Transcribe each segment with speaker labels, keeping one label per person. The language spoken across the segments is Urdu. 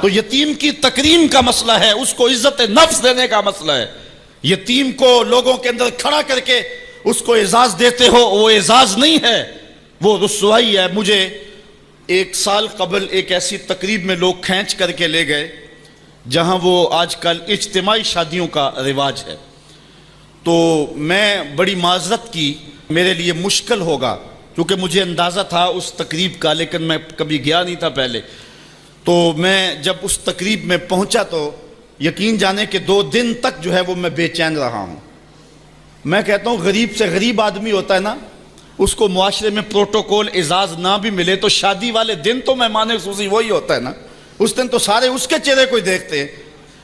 Speaker 1: تو یتیم کی تکریم کا مسئلہ ہے، اس کو عزت نفس دینے کا مسئلہ ہے. یتیم کو لوگوں کے اندر کھڑا کر کے اس کو اعزاز دیتے ہو، وہ اعزاز نہیں ہے، وہ رسوائی ہے. مجھے 1 سال قبل ایک ایسی تقریب میں لوگ کھینچ کر کے لے گئے جہاں وہ آج کل اجتماعی شادیوں کا رواج ہے. تو میں بڑی معذرت کی، میرے لیے مشکل ہوگا کیونکہ مجھے اندازہ تھا اس تقریب کا، لیکن میں کبھی گیا نہیں تھا پہلے. تو میں جب اس تقریب میں پہنچا تو یقین جانے کہ 2 دن تک جو ہے وہ میں بے چین رہا ہوں. میں کہتا ہوں غریب سے غریب آدمی ہوتا ہے نا، اس کو معاشرے میں پروٹوکول اعزاز نہ بھی ملے تو شادی والے دن تو مہمان خصوصی وہی ہوتا ہے نا، اس دن تو سارے اس کے چہرے کو ہی دیکھتے ہیں.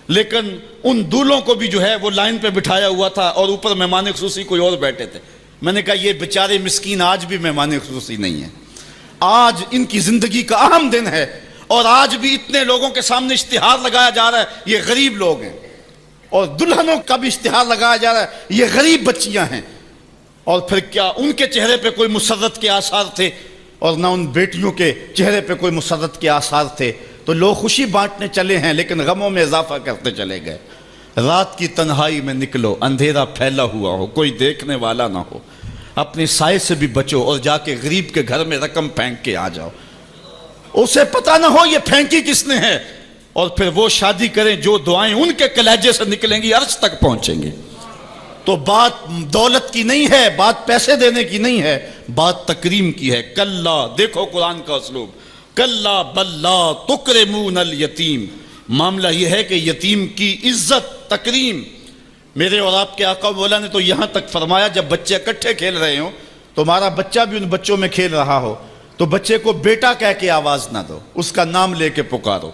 Speaker 1: لیکن ان دولوں کو بھی جو ہے وہ لائن پہ بٹھایا ہوا تھا اور اوپر مہمان خصوصی کوئی اور بیٹھے تھے. میں نے کہا یہ بیچارے مسکین آج بھی مہمان خصوصی نہیں ہیں، آج ان کی زندگی کا اہم دن ہے اور آج بھی اتنے لوگوں کے سامنے اشتہار لگایا جا رہا ہے یہ غریب لوگ ہیں، اور دلہنوں کا بھی اشتہار لگایا جا رہا ہے یہ غریب بچیاں ہیں. اور پھر کیا ان کے چہرے پہ کوئی مسرت کے آثار تھے اور نہ ان بیٹیوں کے چہرے پہ کوئی مسرت کے آثار تھے. تو لوگ خوشی بانٹنے چلے ہیں لیکن غموں میں اضافہ کرتے چلے گئے. رات کی تنہائی میں نکلو، اندھیرا پھیلا ہوا ہو، کوئی دیکھنے والا نہ ہو، اپنے سائے سے بھی بچو اور جا کے غریب کے گھر میں رقم پھینک کے آ جاؤ، اسے پتہ نہ ہو یہ پھینکی کس نے ہے، اور پھر وہ شادی کریں جو دعائیں ان کے کلیجے سے نکلیں گی عرش تک پہنچیں گے. تو بات دولت کی نہیں ہے، بات پیسے دینے کی نہیں ہے، بات تکریم کی ہے. کلا، دیکھو قرآن کا اسلوب، کلا بل لا تکرمون الیتیم. معاملہ یہ ہے کہ یتیم کی عزت، تکریم. میرے اور آپ کے آقا مولا نے تو یہاں تک فرمایا جب بچے اکٹھے کھیل رہے ہوں، تمہارا بچہ بھی ان بچوں میں کھیل رہا ہو تو بچے کو بیٹا کہہ کے آواز نہ دو، اس کا نام لے کے پکارو.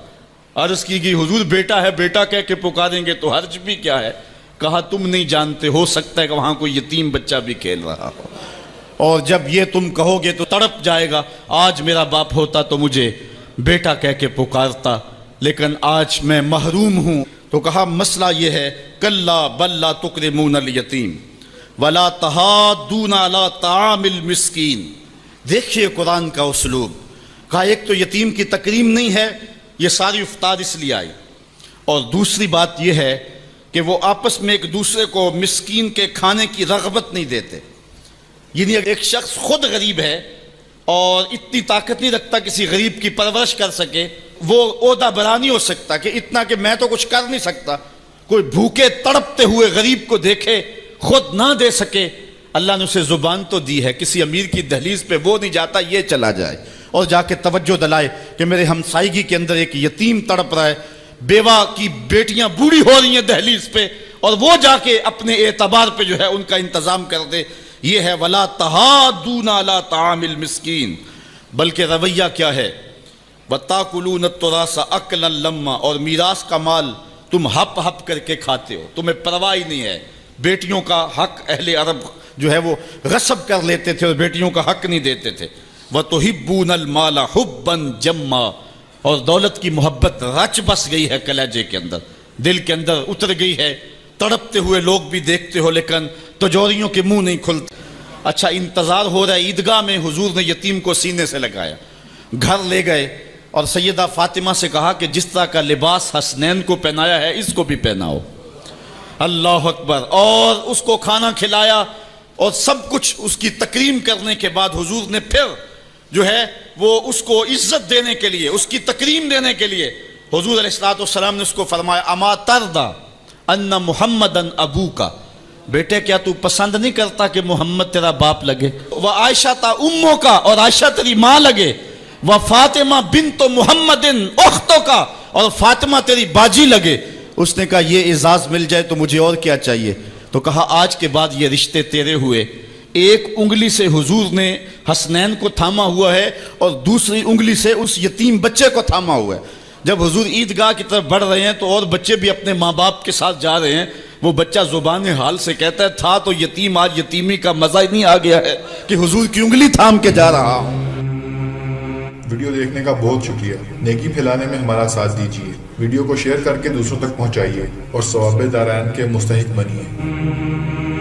Speaker 1: عرض کی گئی حضور بیٹا ہے، بیٹا کہہ کے پکاریں گے تو حرج بھی کیا ہے؟ کہا تم نہیں جانتے، ہو سکتا ہے کہ وہاں کوئی یتیم بچہ بھی کھیل رہا ہو، اور جب یہ تم کہو گے تو تڑپ جائے گا، آج میرا باپ ہوتا تو مجھے بیٹا کہہ کے پکارتا، لیکن آج میں محروم ہوں. تو کہا مسئلہ یہ ہے، کلا بل لا تکرمون الیتیم ولا تحاضون علی طعام المسکین. دیکھیے قرآن کا اسلوب. کہا ایک تو یتیم کی تکریم نہیں ہے، یہ ساری افتاد اس لیے آئی، اور دوسری بات یہ ہے کہ وہ آپس میں ایک دوسرے کو مسکین کے کھانے کی رغبت نہیں دیتے. یعنی ایک شخص خود غریب ہے اور اتنی طاقت نہیں رکھتا کسی غریب کی پرورش کر سکے، وہ عہدہ برا نہیں ہو سکتا کہ اتنا کہ میں تو کچھ کر نہیں سکتا. کوئی بھوکے تڑپتے ہوئے غریب کو دیکھے، خود نہ دے سکے. اللہ نے اسے زبان تو دی ہے، کسی امیر کی دہلیز پہ وہ نہیں جاتا یہ چلا جائے اور جا کے توجہ دلائے کہ میرے ہمسائیگی کے اندر ایک یتیم تڑپ رہا ہے، بیوہ کی بیٹیاں بوڑھی ہو رہی ہیں دہلیز پہ، اور وہ جا کے اپنے اعتبار پہ جو ہے ان کا انتظام کر دے. یہ ہے ولا تحاضون علی طعام المسکین. بلکہ رویہ کیا ہے؟ وَتَأْكُلُونَ التُّرَاثَ أَكْلًا لَمًّا. اور میراث کا مال تم ہپ ہپ کر کے کھاتے ہو، تمہیں پرواہ ہی نہیں ہے. بیٹیوں کا حق اہل عرب جو ہے وہ غصب کر لیتے تھے اور بیٹیوں کا حق نہیں دیتے تھے. وَتُحِبُّونَ الْمَالَ حُبًّا جَمًّا. اور دولت کی محبت رچ بس گئی ہے کلیجے کے اندر، دل کے اندر اتر گئی ہے. تڑپتے ہوئے لوگ بھی دیکھتے ہو لیکن تجوریوں کے منہ نہیں کھلتے. اچھا انتظار ہو رہا ہے عیدگاہ میں، حضور نے یتیم کو سینے سے لگایا، گھر لے گئے اور سیدہ فاطمہ سے کہا کہ جس طرح کا لباس حسنین کو پہنایا ہے اس کو بھی پہناؤ. اللہ اکبر. اور اس کو کھانا کھلایا اور سب کچھ اس کی تکریم کرنے کے بعد حضور نے پھر جو ہے وہ اس کو عزت دینے کے لیے، اس کی تکریم دینے کے لیے حضور علیہ الصلوۃ والسلام نے اس کو فرمایا اما ترضى ان محمدا ابوکا. بیٹے کیا تو پسند نہیں کرتا کہ محمد تیرا باپ لگے؟ وعائشہ تا امو کا، اور عائشہ تیری ماں لگے. وفاطمہ بنت محمد اختوں کا، اور فاطمہ تیری باجی لگے. اس نے کہا یہ اعزاز مل جائے تو مجھے اور کیا چاہیے؟ تو کہا آج کے بعد یہ رشتے تیرے ہوئے. ایک انگلی سے حضور نے حسنین کو تھاما ہوا ہے اور دوسری انگلی سے اس یتیم بچے کو تھاما ہوا ہے. جب حضور عیدگاہ کی طرف بڑھ رہے ہیں تو اور بچے بھی اپنے ماں باپ کے ساتھ جا رہے ہیں. وہ بچہ زبان حال سے کہتا ہے تھا تو یتیم، آج یتیمی کا مزہ ہی نہیں آ گیا ہے کہ حضور کی انگلی تھام کے جا رہا ہوں.
Speaker 2: ویڈیو دیکھنے کا بہت شکریہ. نیکی پھیلانے میں ہمارا ساتھ دیجیے، ویڈیو کو شیئر کر کے دوسروں تک پہنچائیے اور ثواب دارین کے مستحق بنیے.